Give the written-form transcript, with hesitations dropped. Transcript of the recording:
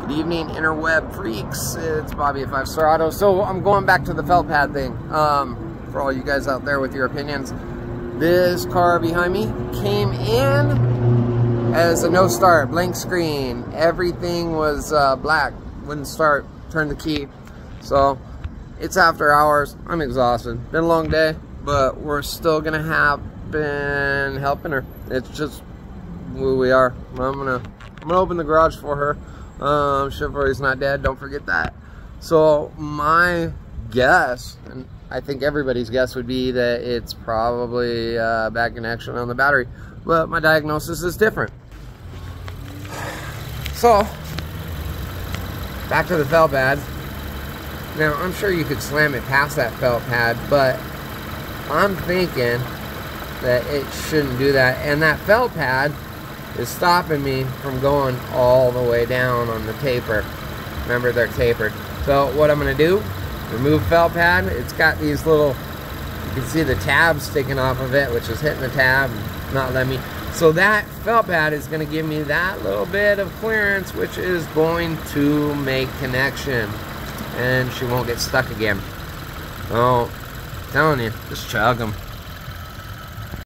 Good evening, interweb freaks. It's Bobby at 5-Star Auto. So I'm going back to the felt pad thing. For all you guys out there with your opinions, this car behind me came in as a no start, blank screen. Everything was black, wouldn't start. Turn the key. So it's after hours. I'm exhausted. Been a long day, but we're still gonna have been helping her. It's just who we are. I'm gonna open the garage for her. Chivalry's not dead, don't forget that. So my guess, and I think everybody's guess, would be that it's probably bad connection on the battery, but my diagnosis is different. So back to the felt pad. Now I'm sure you could slam it past that felt pad, but I'm thinking that it shouldn't do that, and that felt pad is stopping me from going all the way down on the taper. Remember, they're tapered. So what I'm going to do, remove felt pad. It's got these little, you can see the tab sticking off of it, which is hitting the tab and not letting me. So that felt pad is going to give me that little bit of clearance, which is going to make connection, and she won't get stuck again. So, I'm telling you, just chug them.